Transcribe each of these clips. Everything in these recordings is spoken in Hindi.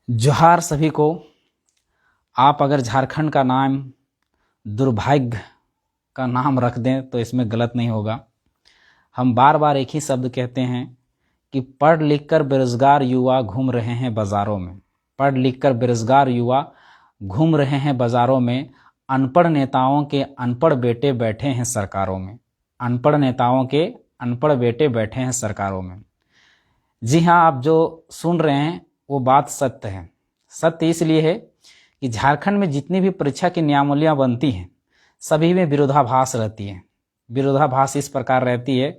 जोहार सभी को। आप अगर झारखंड का नाम दुर्भाग्य का नाम रख दें तो इसमें गलत नहीं होगा। हम बार बार एक ही शब्द कहते हैं कि पढ़ लिख कर बेरोजगार युवा घूम रहे हैं बाज़ारों में। पढ़ लिख कर बेरोजगार युवा घूम रहे हैं बाज़ारों में। अनपढ़ नेताओं के अनपढ़ बेटे बैठे हैं सरकारों में। अनपढ़ नेताओं के अनपढ़ बेटे बैठे हैं सरकारों में। जी हाँ, आप जो सुन रहे हैं वो बात सत्य है। सत्य इसलिए है कि झारखंड में जितनी भी परीक्षा की नियमावलियाँ बनती हैं सभी में विरोधाभास रहती है। विरोधाभास इस प्रकार रहती है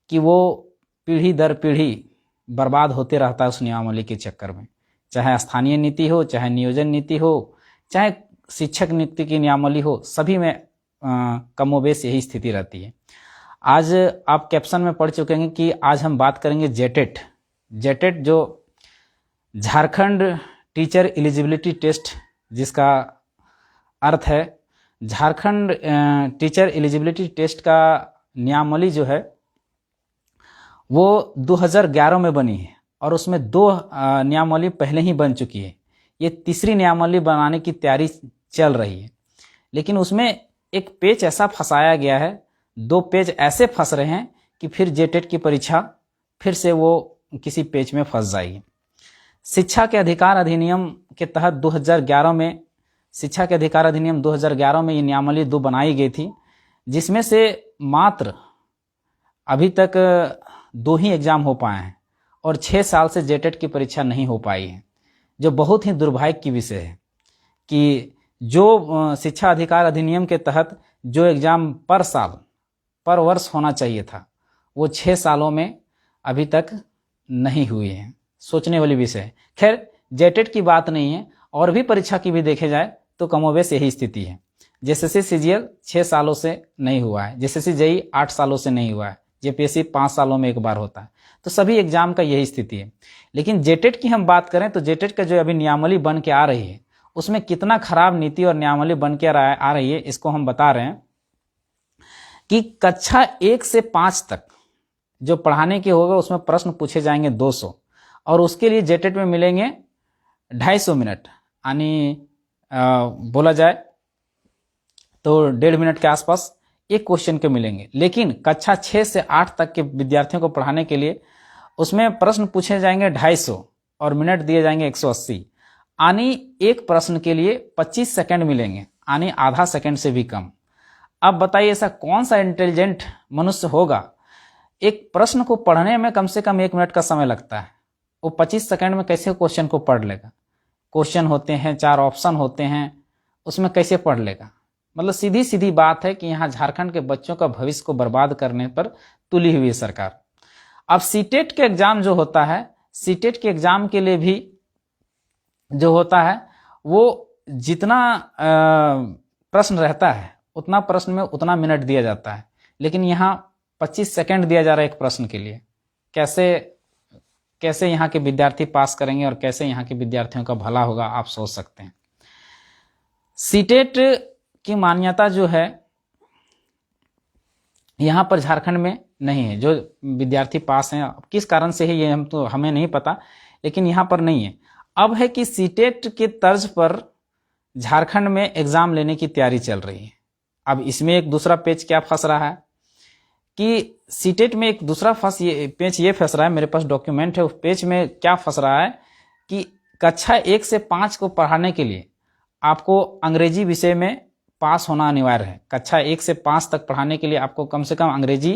कि वो पीढ़ी दर पीढ़ी बर्बाद होते रहता है उस नियमावली के चक्कर में। चाहे स्थानीय नीति हो, चाहे नियोजन नीति हो, चाहे शिक्षक नीति की नियमावली हो, सभी में कमोबेश यही स्थिति रहती है। आज आप कैप्शन में पढ़ चुके हैं कि आज हम बात करेंगे जेटेट। जेटेट जो झारखंड टीचर एलिजिबिलिटी टेस्ट, जिसका अर्थ है झारखंड टीचर एलिजिबिलिटी टेस्ट का नियमावली जो है वो 2011 में बनी है और उसमें 2 नियमावली पहले ही बन चुकी है। ये तीसरी नियमावली बनाने की तैयारी चल रही है, लेकिन उसमें एक पेच ऐसा फंसाया गया है, 2 पेज ऐसे फंस रहे हैं कि फिर जेटेट की परीक्षा फिर से वो किसी पेज में फंस जाएगी। शिक्षा के अधिकार अधिनियम के तहत 2011 में शिक्षा के अधिकार अधिनियम 2011 में ये नियमावली 2 बनाई गई थी, जिसमें से मात्र अभी तक 2 ही एग्जाम हो पाए हैं और 6 साल से जेटेट की परीक्षा नहीं हो पाई है, जो बहुत ही दुर्भाग्य की विषय है कि जो शिक्षा अधिकार अधिनियम के तहत जो एग्जाम पर साल पर वर्ष होना चाहिए था वो 6 सालों में अभी तक नहीं हुई है। सोचने वाली विषय है। खैर, जेटेट की बात नहीं है, और भी परीक्षा की भी देखे जाए तो कमोबेश यही स्थिति है। जेएसएससी सीजीएल 6 सालों से नहीं हुआ है, जेएसएससी जेईई 8 सालों से नहीं हुआ है, जेपीएससी 5 सालों में एक बार होता है। तो सभी एग्जाम का यही स्थिति है। लेकिन जेटेट की हम बात करें तो जेटेट का जो अभी नियमावली बन के आ रही है उसमें कितना खराब नीति और नियमावली बन के आ रही है, इसको हम बता रहे हैं कि कक्षा 1 से 5 तक जो पढ़ाने के होगा उसमें प्रश्न पूछे जाएंगे 200 और उसके लिए जेटेट में मिलेंगे 250 मिनट, यानी बोला जाए तो 1.5 मिनट के आसपास एक क्वेश्चन के मिलेंगे। लेकिन कक्षा 6 से 8 तक के विद्यार्थियों को पढ़ाने के लिए उसमें प्रश्न पूछे जाएंगे 250 और मिनट दिए जाएंगे 180, यानी एक प्रश्न के लिए 25 सेकंड मिलेंगे, यानी आधा सेकंड से भी कम। अब बताइए ऐसा कौन सा इंटेलिजेंट मनुष्य होगा, एक प्रश्न को पढ़ने में कम से कम 1 मिनट का समय लगता है, वो 25 सेकंड में कैसे क्वेश्चन को पढ़ लेगा? क्वेश्चन होते हैं, 4 ऑप्शन होते हैं, उसमें कैसे पढ़ लेगा? मतलब सीधी सीधी बात है कि यहाँ झारखंड के बच्चों का भविष्य को बर्बाद करने पर तुली हुई है सरकार। अब सीटेट के एग्जाम जो होता है, सीटेट के एग्जाम के लिए भी जो होता है वो जितना प्रश्न रहता है उतना प्रश्न में उतना मिनट दिया जाता है, लेकिन यहाँ 25 सेकंड दिया जा रहा है एक प्रश्न के लिए। कैसे यहाँ के विद्यार्थी पास करेंगे और कैसे यहाँ के विद्यार्थियों का भला होगा, आप सोच सकते हैं। सीटेट की मान्यता जो है यहाँ पर झारखंड में नहीं है। जो विद्यार्थी पास हैं, किस कारण से है ये हमें नहीं पता, लेकिन यहाँ पर नहीं है। अब है कि सीटेट के तर्ज पर झारखंड में एग्जाम लेने की तैयारी चल रही है। अब इसमें एक दूसरा पेच क्या फंस रहा है कि सीटेट में एक दूसरा पेच ये फंस रहा है, मेरे पास डॉक्यूमेंट है, उस पेच में क्या फंस रहा है कि कक्षा 1 से 5 को पढ़ाने के लिए आपको अंग्रेजी विषय में पास होना अनिवार्य है। कक्षा 1 से 5 तक पढ़ाने के लिए आपको कम से कम अंग्रेजी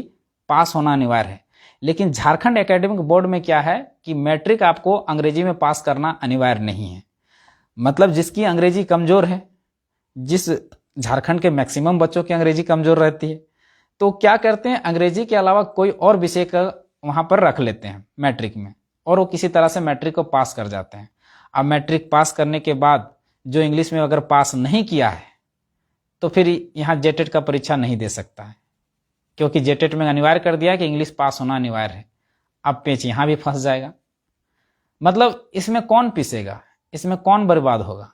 पास होना अनिवार्य है। लेकिन झारखंड एकेडमिक बोर्ड में क्या है कि मैट्रिक आपको अंग्रेजी में पास करना अनिवार्य नहीं है। मतलब जिसकी अंग्रेजी कमजोर है, जिस झारखंड के मैक्सिमम बच्चों की अंग्रेजी कमजोर रहती है, तो क्या करते हैं, अंग्रेजी के अलावा कोई और विषय का वहां पर रख लेते हैं मैट्रिक में, और वो किसी तरह से मैट्रिक को पास कर जाते हैं। अब मैट्रिक पास करने के बाद जो इंग्लिश में अगर पास नहीं किया है तो फिर यहाँ जेटेट का परीक्षा नहीं दे सकता है, क्योंकि जेटेट में अनिवार्य कर दिया कि इंग्लिश पास होना अनिवार्य है। अब पेच यहाँ भी फंस जाएगा। मतलब इसमें कौन पिसेगा, इसमें कौन बर्बाद होगा?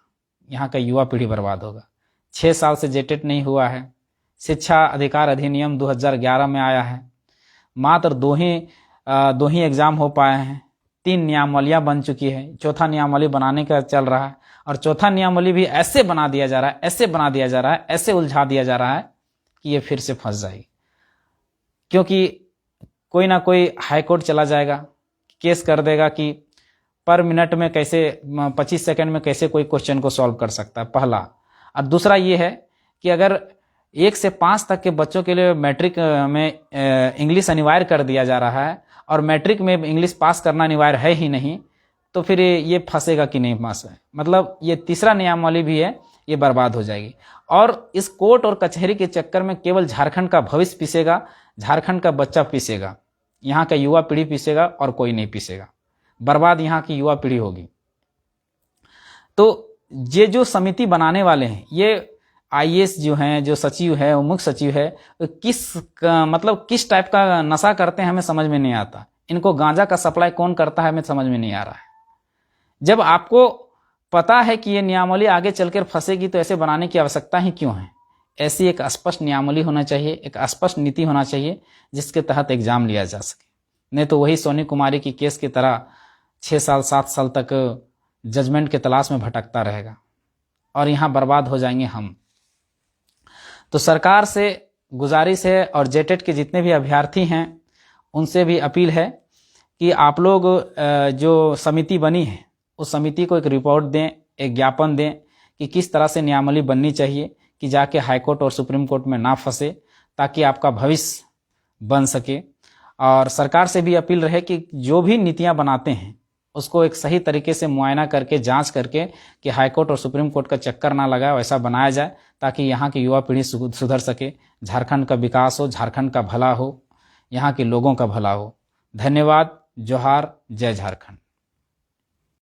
यहाँ का युवा पीढ़ी बर्बाद होगा। 6 साल से जेटेट नहीं हुआ है। शिक्षा अधिकार अधिनियम 2011 में आया है, मात्र 2 ही एग्जाम हो पाए हैं। 3 नियमावलियां बन चुकी है, चौथा नियमावली बनाने का चल रहा है, और चौथा नियमावली भी ऐसे बना दिया जा रहा है, ऐसे बना दिया जा रहा है, ऐसे उलझा दिया जा रहा है कि ये फिर से फंस जाएगी। क्योंकि कोई ना कोई हाईकोर्ट चला जाएगा, केस कर देगा कि पर मिनट में कैसे 25 सेकंड में कैसे कोई क्वेश्चन को सॉल्व कर सकता है, पहला। और दूसरा ये है कि अगर 1 से 5 तक के बच्चों के लिए मैट्रिक में इंग्लिश अनिवार्य कर दिया जा रहा है और मैट्रिक में इंग्लिश पास करना अनिवार्य है ही नहीं, तो फिर ये फंसेगा कि नहीं फंस है। मतलब ये तीसरा नियमावली भी है, ये बर्बाद हो जाएगी। और इस कोर्ट और कचहरी के चक्कर में केवल झारखंड का भविष्य पीसेगा, झारखंड का बच्चा पीसेगा, यहाँ का युवा पीढ़ी पीसेगा और कोई नहीं पीसेगा। बर्बाद यहाँ की युवा पीढ़ी होगी। तो ये जो समिति बनाने वाले हैं, ये आईएएस जो हैं, जो सचिव है, मुख्य सचिव है, मतलब किस टाइप का नशा करते हैं हमें समझ में नहीं आता। इनको गांजा का सप्लाई कौन करता है हमें समझ में नहीं आ रहा है। जब आपको पता है कि ये नियमावली आगे चलकर फंसेगी तो ऐसे बनाने की आवश्यकता ही क्यों है। ऐसी एक स्पष्ट नियमावली होना चाहिए, एक स्पष्ट नीति होना चाहिए जिसके तहत एग्जाम लिया जा सके। नहीं तो वही सोनी कुमारी की केस की तरह 6 साल 7 साल तक जजमेंट के तलाश में भटकता रहेगा और यहाँ बर्बाद हो जाएंगे हम। तो सरकार से गुजारिश है और जेटेट के जितने भी अभ्यर्थी हैं उनसे भी अपील है कि आप लोग जो समिति बनी है उस समिति को एक रिपोर्ट दें, एक ज्ञापन दें कि किस तरह से नियमावली बननी चाहिए कि जाके हाईकोर्ट और सुप्रीम कोर्ट में ना फंसे, ताकि आपका भविष्य बन सके। और सरकार से भी अपील रहे कि जो भी नीतियां बनाते हैं उसको एक सही तरीके से मुआयना करके, जांच करके कि हाईकोर्ट और सुप्रीम कोर्ट का चक्कर ना लगाए, वैसा बनाया जाए ताकि यहाँ की युवा पीढ़ी सुधर सके, झारखंड का विकास हो, झारखंड का भला हो, यहाँ के लोगों का भला हो। धन्यवाद। जोहार। जय झारखंड।